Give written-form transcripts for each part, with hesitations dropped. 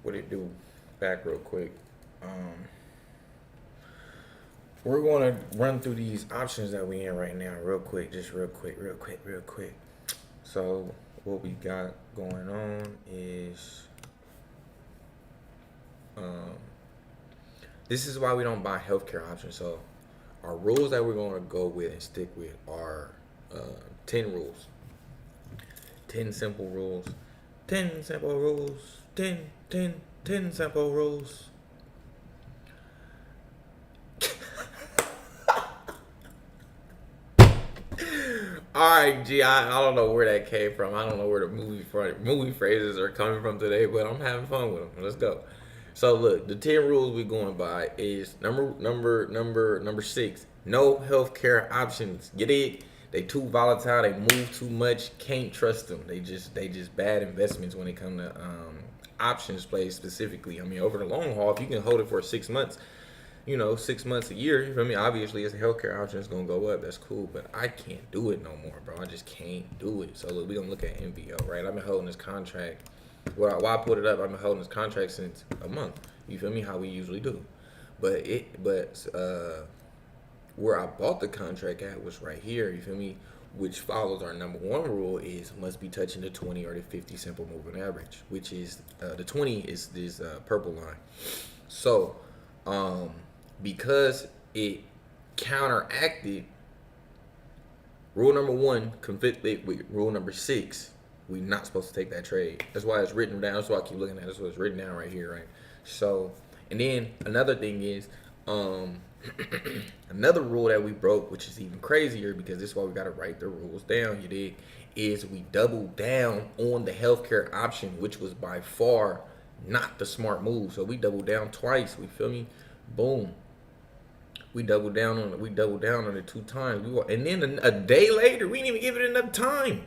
What it do? Back real quick. Um, we're going to run through these options that we in right now, real quick, just real quick. So what we got going on is um, this is why we don't buy healthcare options. So our rules that we're going to go with and stick with are 10 rules, 10 simple rules, 10 simple rules, 10 simple rules. All right, G. I don't know where that came from. I don't know where the movie phrases are coming from today, but I'm having fun with them. Let's go. So look, the 10 rules we going by is number 6. No healthcare options. Get it? They too volatile. They move too much. Can't trust them. They just bad investments when it come to options plays specifically. I mean, over the long haul, if you can hold it for 6 months, 6 months a year. You feel me? Obviously, as a healthcare option is gonna go up. That's cool, but I can't do it no more, bro. I just can't do it. So look, we gonna look at MVO, right? I've been holding this contract. Well, why I put it up? I've been holding this contract since a month. You feel me? How we usually do. But where I bought the contract at was right here. You feel me? Which follows our number one rule is must be touching the 20 or the 50 simple moving average, which is the 20 is this purple line. So, um, because it counteracted rule number one conflicted with rule number 6, we not supposed to take that trade. That's why it's written down. That's why I keep looking at it. That's what's written down right here, right? So, and then another thing is, um, another rule that we broke, which is even crazier because this is why we gotta write the rules down. You dig? Is we doubled down on the healthcare option, which was by far not the smart move. So we doubled down twice. We feel me? Boom. We doubled down on it 2 times. And then a day later, we didn't even give it enough time.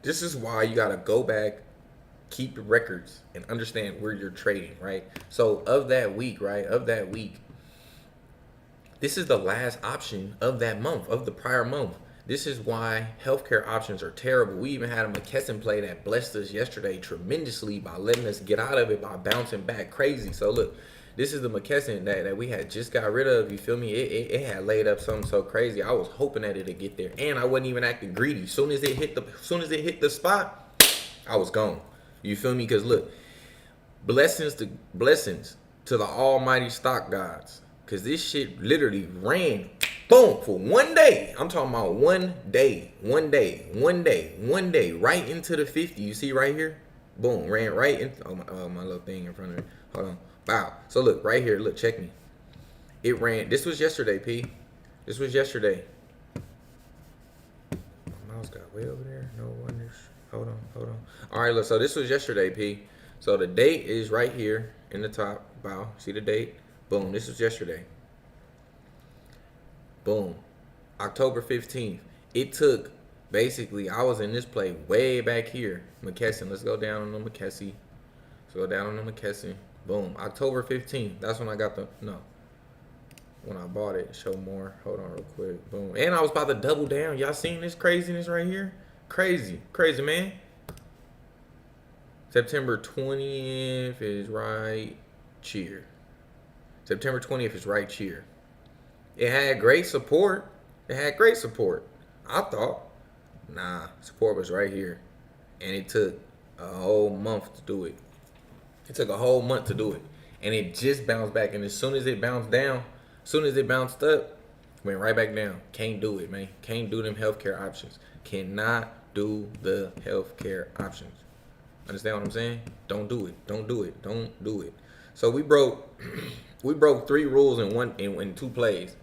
This is why you gotta go back, keep your records, and understand where you're trading, right? So of that week, right? Of that week, this is the last option of that month, of the prior month. This is why healthcare options are terrible. We even had a McKesson play that blessed us yesterday tremendously by letting us get out of it by bouncing back crazy. So look, this is the McKesson that we had just got rid of. You feel me? It had laid up something so crazy. I was hoping that it'd get there, and I wasn't even acting greedy. Soon as it hit the spot, I was gone. You feel me? Because look, blessings to the almighty stock gods. Cause this shit literally ran boom for one day. I'm talking about one day, right into the 50. You see right here? Boom, ran right into my little thing in front of me. Hold on. Wow. So look, right here, look, check me. It ran. This was yesterday, P. This was yesterday. My mouse got way over there. No wonders. Hold on. All right, look. So this was yesterday, P. So the date is right here in the top. Wow. See the date? Boom. This was yesterday. Boom. October 15th. It took basically, I was in this play way back here. McKesson. Let's go down on the McKesson. Let's go down on the McKesson. Boom. October 15th. That's when I got the, no. When I bought it. Show more. Hold on real quick. Boom. And I was about to double down. Y'all seen this craziness right here? Crazy. Crazy, man. September 20th is right cheer. September 20th is right cheer. It had great support. I thought, nah, support was right here. And it took a whole month to do it. And it just bounced back. And as soon as it bounced up, went right back down. Can't do it, man. Can't do them healthcare options. Cannot do the healthcare options. Understand what I'm saying? Don't do it. So we broke we broke 3 rules in 2 plays.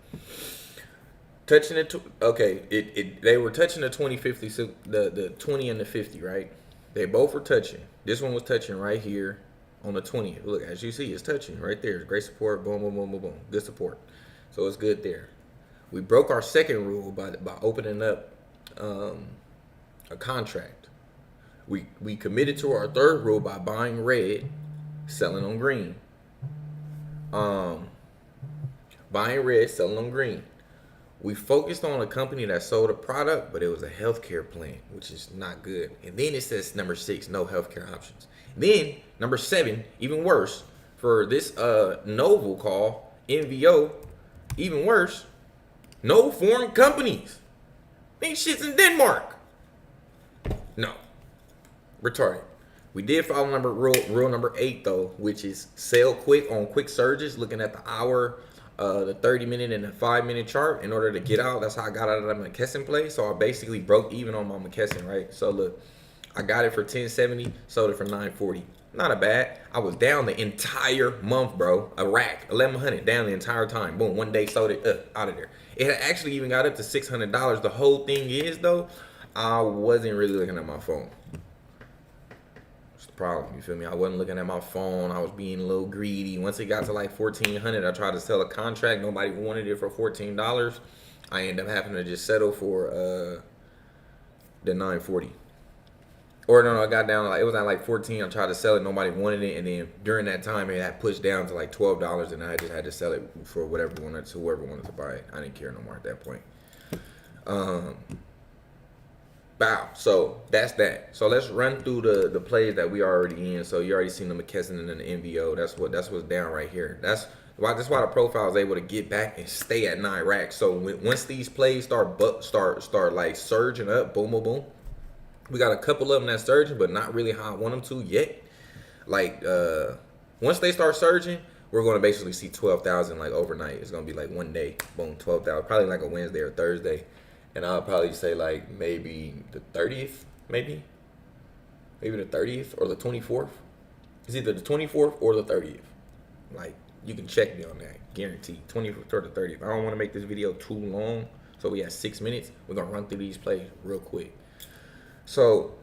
Touching it, okay. They were touching the 2050, so the 20 and the 50, right? They both were touching. This one was touching right here on the 20th. Look, as you see, it's touching right there. Great support. Boom, boom, boom, boom, boom. Good support. So it's good there. We broke our second rule by opening up a contract. We committed to our third rule by buying red, selling on green. Buying red, selling on green. We focused on a company that sold a product, but it was a healthcare plan, which is not good. And then it says number 6, no healthcare options. Then number 7, even worse, for this Novel call, NVO, even worse, no foreign companies. These shit's in Denmark. No. Retarded. We did follow rule number 8 though, which is sell quick on quick surges, looking at the hour, the 30-minute and the 5-minute chart in order to get out. That's how I got out of that McKesson play. So I basically broke even on my McKesson, right? So look, I got it for 1070, sold it for 940. Not a bad. I was down the entire month, bro. A rack, 1100 down the entire time. Boom, one day sold it out of there. It had actually even got up to $600. The whole thing is though, I wasn't really looking at my phone. That's the problem. You feel me? I wasn't looking at my phone. I was being a little greedy. Once it got to like 1400, I tried to sell a contract. Nobody wanted it for $14. I ended up having to just settle for the 940. Or no, I got down it was at like 14. I tried to sell it, nobody wanted it, and then during that time it had pushed down to like $12, and I just had to sell it for whoever wanted to buy it. I didn't care no more at that point. Wow. So that's that. So let's run through the plays that we already in. So you already seen the McKesson and then the NVO. That's what's down right here. That's why the profile is able to get back and stay at 9 racks. So once these plays start like surging up, boom, boom, boom. We got a couple of them that's surging, but not really how I want them to yet. Like, once they start surging, we're going to basically see 12,000 like overnight. It's going to be like one day, boom, 12,000. Probably like a Wednesday or Thursday. And I'll probably say like maybe the 30th, maybe the 30th or the 24th. It's either the 24th or the 30th. Like, you can check me on that, guaranteed. 24th or the 30th. I don't want to make this video too long, so we have 6 minutes. We're going to run through these plays real quick. So,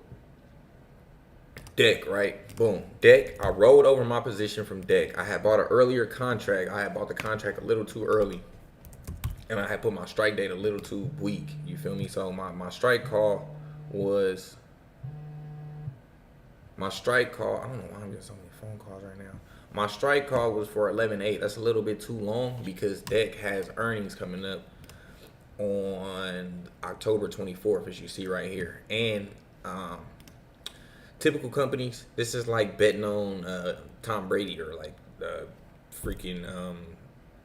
Deck, right? Boom. Deck, I rolled over my position from Deck. I had bought an earlier contract. I had bought the contract a little too early. And I had put my strike date a little too weak. You feel me? So, my strike call was... I don't know why I'm getting so many phone calls right now. My strike call was for 11/8. That's a little bit too long because Deck has earnings coming up on October 24th, as you see right here. And typical companies, this is like betting on Tom Brady or like freaking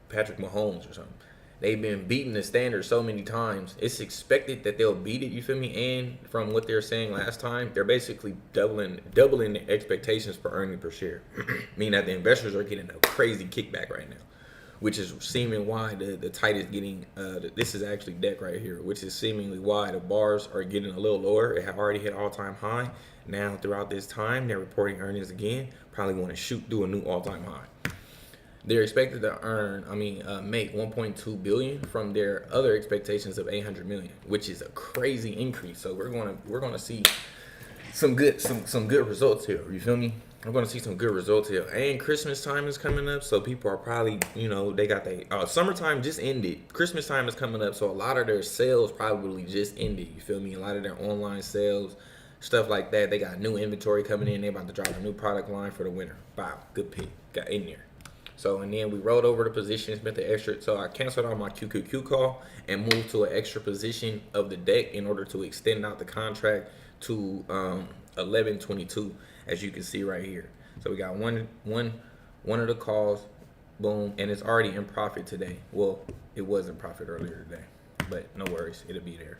Patrick Mahomes or something. They've been beating the standard so many times. It's expected that they'll beat it, you feel me? And from what they're saying last time, they're basically doubling the expectations for earning per share. Meaning that the investors are getting a crazy kickback right now, which is seeming why the tight is getting, this is actually Deck right here, which is seemingly why the bars are getting a little lower. It have already hit all-time high. Now, throughout this time, they're reporting earnings again. Probably want to do a new all-time high. They're expected to make 1.2 billion from their other expectations of 800 million, which is a crazy increase. So we're going to see some good results here. You feel me? We're going to see some good results here. And Christmas time is coming up, so people are probably, they got summertime just ended. Christmas time is coming up, so a lot of their sales probably just ended. You feel me? A lot of their online sales, stuff like that. They got new inventory coming in. They about to drop a new product line for the winter. Wow, good pick. Got in there. So, and then we rolled over the position, spent the extra. So I canceled out my QQQ call and moved to an extra position of the Deck in order to extend out the contract to 11/22, as you can see right here. So we got one of the calls, boom, and it's already in profit today. Well, it was in profit earlier today, but no worries, it'll be there.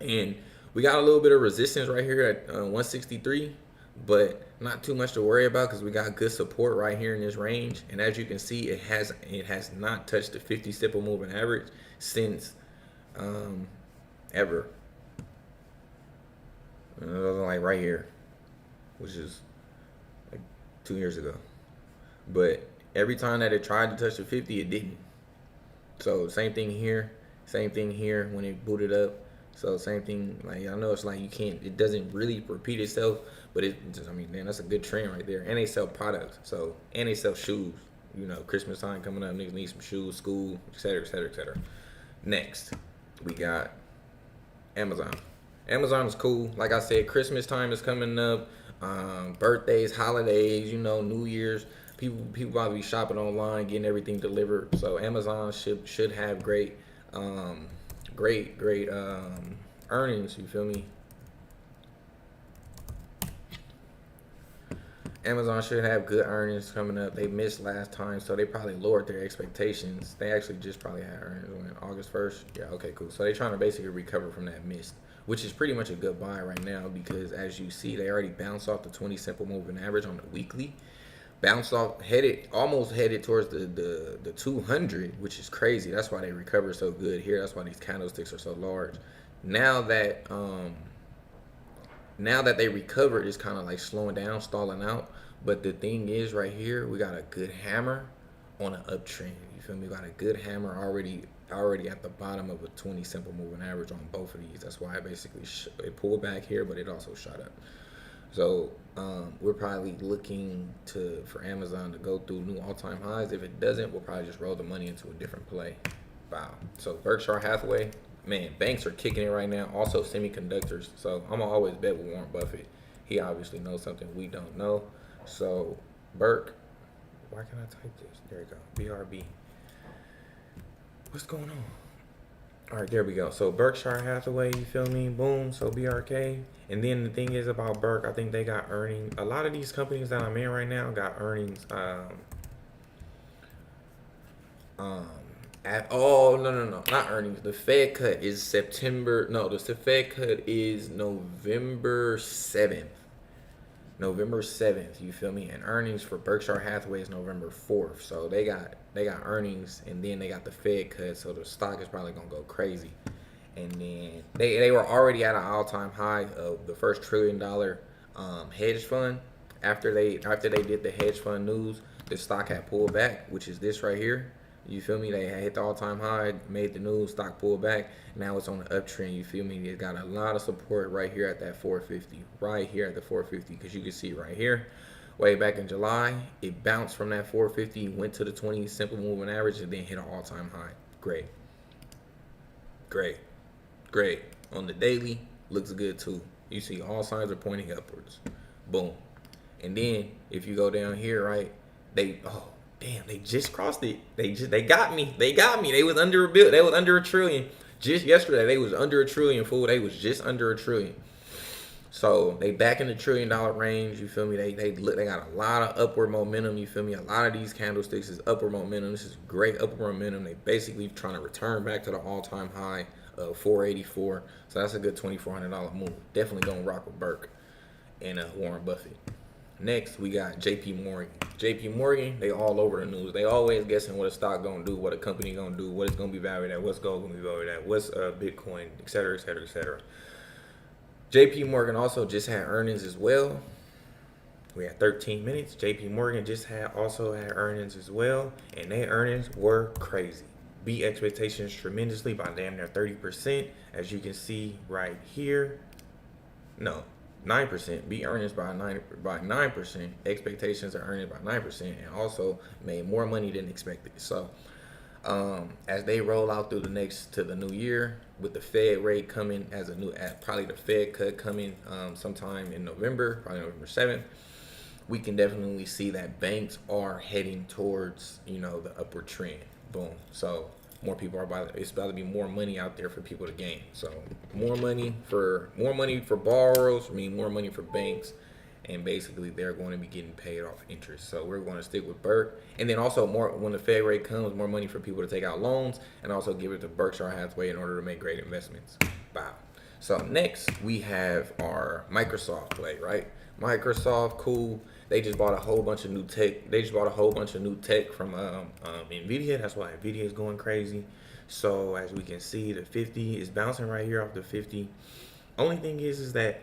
And we got a little bit of resistance right here at 163. But not too much to worry about because we got good support right here in this range. And as you can see, it has not touched the 50 simple moving average since ever. Like right here, which is like 2 years ago. But every time that it tried to touch the 50, it didn't. So same thing here when it booted up. So same thing, like I know it's like it doesn't really repeat itself, but man, that's a good trend right there. And they sell products, and they sell shoes. Christmas time coming up, niggas need some shoes, school, etc., etc., etc. Next, we got Amazon. Amazon is cool. Like I said, Christmas time is coming up, birthdays, holidays, New Year's. People probably be shopping online, getting everything delivered. So Amazon should have great Um, great earnings. You feel me? Amazon should have good earnings coming up. They missed last time, so they probably lowered their expectations. They actually just probably had earnings on August 1st. Yeah, okay, cool. So they're trying to basically recover from that miss, which is pretty much a good buy right now because as you see, they already bounced off the 20 simple moving average on the weekly. Bounced off, almost headed towards the 200, which is crazy. That's why they recover so good here. That's why these candlesticks are so large. Now that now that they recovered, it's kind of like slowing down, stalling out. But the thing is, right here, we got a good hammer on an uptrend. You feel me? We got a good hammer already at the bottom of a 20 simple moving average on both of these. That's why it basically it pulled back here, but it also shot up. So we're probably looking for Amazon to go through new all-time highs. If it doesn't, we'll probably just roll the money into a different play. Wow. So Berkshire Hathaway, man, banks are kicking it right now. Also semiconductors. So I'm gonna always bet with Warren Buffett. He obviously knows something we don't know. So Berk, why can't I type this? There we go. BRB. What's going on? All right, there we go. So Berkshire Hathaway, you feel me? Boom. So BRK. And then the thing is about Berk, I think they got earnings. A lot of these companies that I'm in right now got earnings. No, not earnings. The Fed cut is September. No, the Fed cut is November 7th. November 7th, you feel me? And earnings for Berkshire Hathaway is November 4th. So they got earnings and then they got the Fed cut, so the stock is probably gonna go crazy. And then they were already at an all-time high of the first $1 trillion hedge fund. After they did the hedge fund news, the stock had pulled back, which is this right here. You feel me? They had hit the all-time high, made the news, stock pulled back. Now it's on the uptrend. You feel me? It got a lot of support right here at that 450, right here at the 450, because you can see right here, way back in July, it bounced from that 450, went to the 20 simple moving average, and then hit an all-time high. Great. On the daily, looks good too. You see all signs are pointing upwards. Boom. And then if you go down here, right, they just crossed it. They got me. They was under a bill. They was under $1 trillion. Just yesterday, they was under $1 trillion, fool. They was just under $1 trillion. So they back in the $1 trillion range. You feel me? They got a lot of upward momentum. You feel me? A lot of these candlesticks is upward momentum. This is great upward momentum. They basically trying to return back to the all-time high of 484. So that's a good $2,400 move. Definitely gonna rock with Berk and Warren Buffett. Next, we got JP Morgan. JP Morgan, they all over the news. They always guessing what a stock gonna do, what a company gonna do, what it's gonna be valued at, what's gold gonna be valued at, what's Bitcoin, et cetera, et cetera, et cetera. JP Morgan also just had earnings as well. We had 13 minutes. JP Morgan also had earnings as well, and their earnings were crazy. Beat expectations tremendously by damn near 30%, as you can see right here. No, 9%. Beat earnings by 9%. Expectations are earnings by 9%, and also made more money than expected. So, as they roll out through the new year, with the Fed rate coming probably the Fed cut coming sometime in November, probably November 7th, we can definitely see that banks are heading towards the upward trend. Boom. So more people it's about to be more money out there for people to gain. So more money for borrowers, more money for banks, and basically they're going to be getting paid off interest. So we're going to stick with Berk, and then also more when the Fed rate comes, more money for people to take out loans, and also give it to Berkshire Hathaway in order to make great investments. Wow. So next we have our Microsoft play, right? Microsoft, cool. They just bought a whole bunch of new tech. From Nvidia. That's why Nvidia is going crazy. So as we can see, the 50 is bouncing right here off the 50. Only thing is that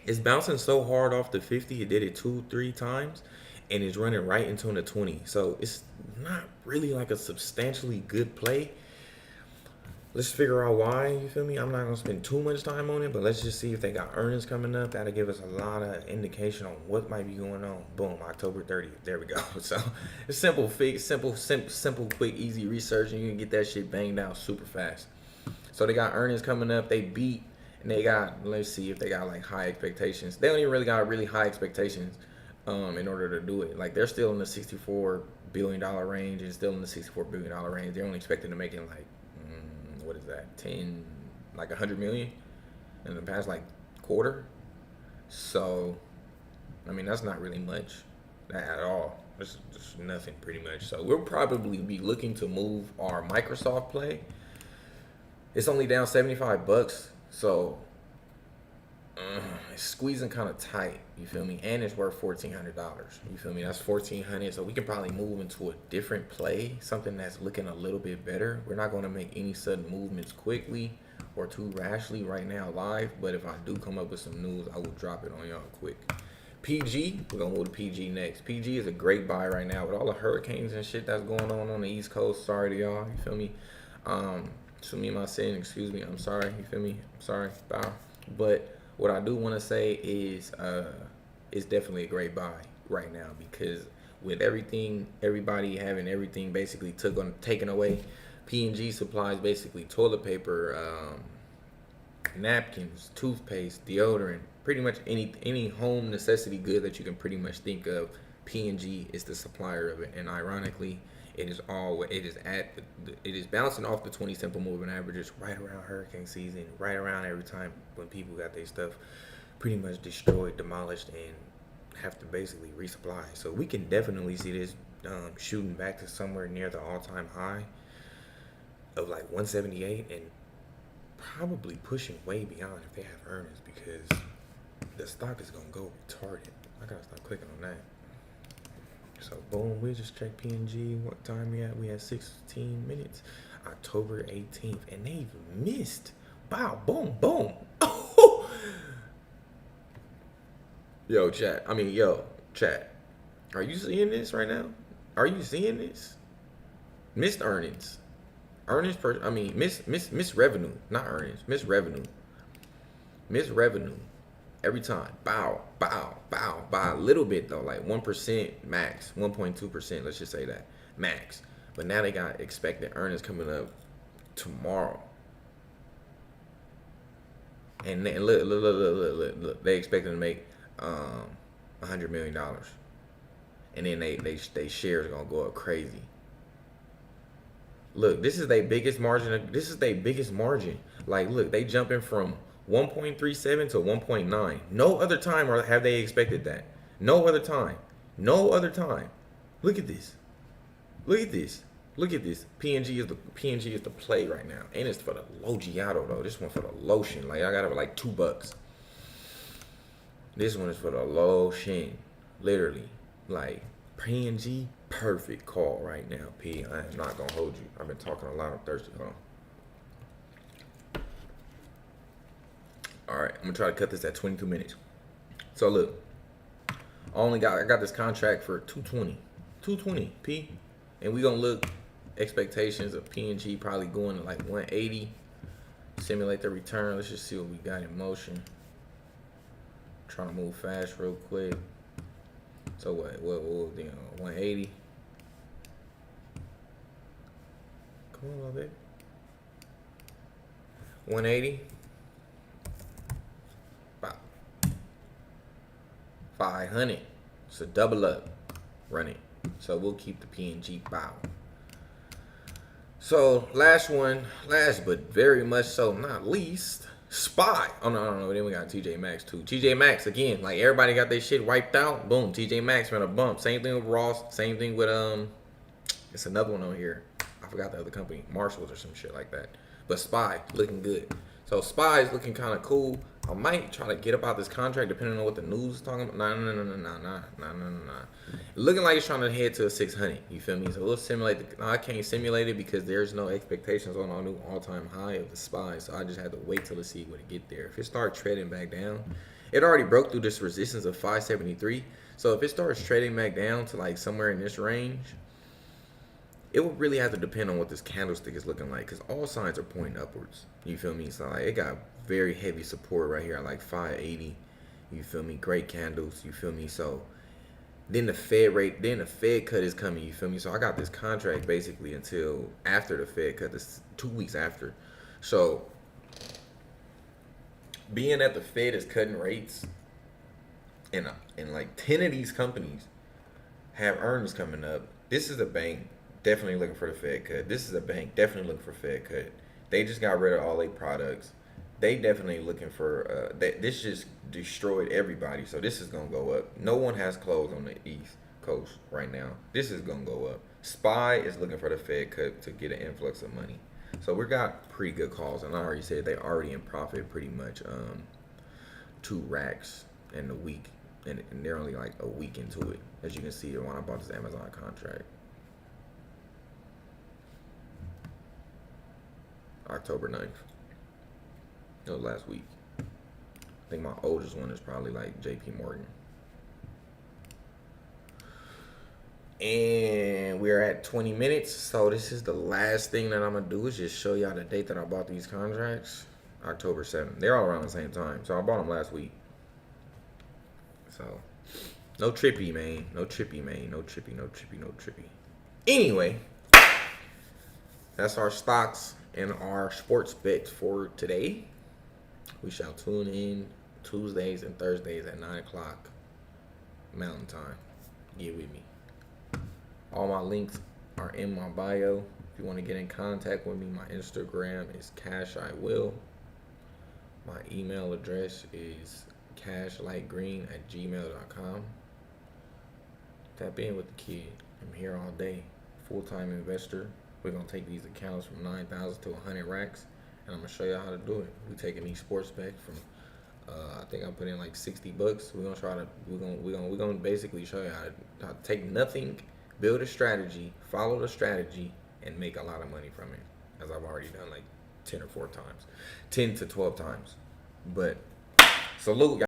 it's bouncing so hard off the 50. It did it 2-3 times, and it's running right into the 20. So it's not really like a substantially good play. Let's figure out why, you feel me? I'm not going to spend too much time on it, but let's just see if they got earnings coming up. That'll give us a lot of indication on what might be going on. Boom, October 30th. There we go. So it's simple, quick, easy research, and you can get that shit banged out super fast. So they got earnings coming up. They beat, and they got, let's see if they got like high expectations. They don't even really got really high expectations in order to do it. Like they're still in the $64 billion range. It's still in the $64 billion range. They're only expecting to make it like what is that, 10, like 100 million in the past like quarter. So, I mean, that's not really much at all. It's just nothing pretty much. So we'll probably be looking to move our Microsoft play. It's only down $75, so it's squeezing kind of tight. You feel me? And it's worth $1,400. You feel me? That's $1,400. So we can probably move into a different play, something that's looking a little bit better. We're not going to make any sudden movements quickly or too rashly right now live. But if I do come up with some news, I will drop it on y'all quick. PG, we're gonna move to PG next. PG is a great buy right now with all the hurricanes and shit that's going on the East Coast. Sorry to y'all, you feel me? To me, my sin, excuse me. I'm sorry, you feel me? I'm sorry, bow. But what I do want to say is, it's definitely a great buy right now because with everything, everybody having everything basically taken away. P&G supplies basically toilet paper, napkins, toothpaste, deodorant, pretty much any home necessity good that you can pretty much think of. P&G is the supplier of it, and ironically, it is bouncing off the 20 simple moving averages right around hurricane season, right around every time when people got their stuff pretty much destroyed, demolished, and have to basically resupply. So we can definitely see this shooting back to somewhere near the all-time high of like 178 and probably pushing way beyond if they have earnings because the stock is gonna go retarded. I gotta stop clicking on that. So boom, we just checked P&G. What time we at? We had 16 minutes. October 18th, and they even missed. Wow, boom, boom. Yo, chat. Are you seeing this right now? Are you seeing this? Missed earnings. Miss revenue, not earnings. Miss revenue. Miss revenue. Every time. Bow, bow, bow, by a little bit though, like 1% max, 1.2%, let's just say that. Max. But now they got expected earnings coming up tomorrow. And look. They expected to make $100 million. And then they shares are gonna go up crazy. Look, this is their biggest margin. Like, look, they jumping from 1.37 to 1.9. No other time have they expected that. No other time. Look at this. P&G is the play right now, and it's for the Logiato though. This one for the lotion. Like I got it for like $2. This one is for the lotion, literally. Like P&G, perfect call right now. P, I am not gonna hold you. I've been talking a lot. I'm thirsty. Hold on. All right, I'm gonna try to cut this at 22 minutes. So look, I got this contract for 220 P, and we gonna look expectations of P&G probably going to like 180. Simulate the return. Let's just see what we got in motion. Trying to move fast real quick. So what 180. Come on, little bit. 180. About 500. So double up. Run it. So we'll keep the P&G bow. So last but very much so not least, SPY. Oh no. Then we got TJ Maxx too. TJ Maxx again, like everybody got their shit wiped out. Boom, TJ Maxx ran a bump. Same thing with Ross. Same thing with it's another one on here. I forgot the other company, Marshalls or some shit like that. But SPY looking good. So SPY is looking kind of cool. I might try to get about this contract depending on what the news is talking about. No. Looking like it's trying to head to a 600. You feel me? So we'll simulate I can't simulate it because there's no expectations on our new all-time high of the SPY. So I just had to wait till to see when it get there. If it starts trading back down, it already broke through this resistance of 573. So if it starts trading back down to like somewhere in this range, it would really have to depend on what this candlestick is looking like because all signs are pointing upwards. You feel me? So like it got very heavy support right here at like 580. You feel me? Great candles. You feel me? So then the Fed cut is coming. You feel me? So I got this contract basically until after the Fed cut. This 2 weeks after. So being that the Fed is cutting rates, and like 10 of these companies have earnings coming up. This is a bank definitely looking for the Fed cut. This is a bank definitely looking for Fed cut. They just got rid of all their products. They definitely looking for this just destroyed everybody. So this is gonna go up. No one has clothes on the East Coast right now. This is gonna go up. SPY is looking for the Fed cut to get an influx of money. So we got pretty good calls, and I already said they already in profit pretty much 2 racks in the week, and they're only like a week into it. As you can see when I bought this Amazon contract. October 9th. That was last week. I think my oldest one is probably like JP Morgan. And we're at 20 minutes. So this is the last thing that I'm going to do is just show y'all the date that I bought these contracts. October 7th. They're all around the same time. So I bought them last week. So no trippy, man. No trippy, man. No trippy, no trippy, no trippy. Anyway, that's our stocks and our sports bets for today. We shall tune in Tuesdays and Thursdays at 9 o'clock Mountain Time. Get with me. All my links are in my bio. If you want to get in contact with me, my Instagram is CashIWill. My email address is cashlightgreen@gmail.com. Tap in with the kid. I'm here all day. Full-time investor. We're going to take these accounts from 9,000 to 100 racks, and I'm going to show you how to do it. We're taking these sports bets from, I think I put in like $60. We're going to try to, we're going to basically show you how to take nothing, build a strategy, follow the strategy, and make a lot of money from it, as I've already done like 10 to 12 times. But salute.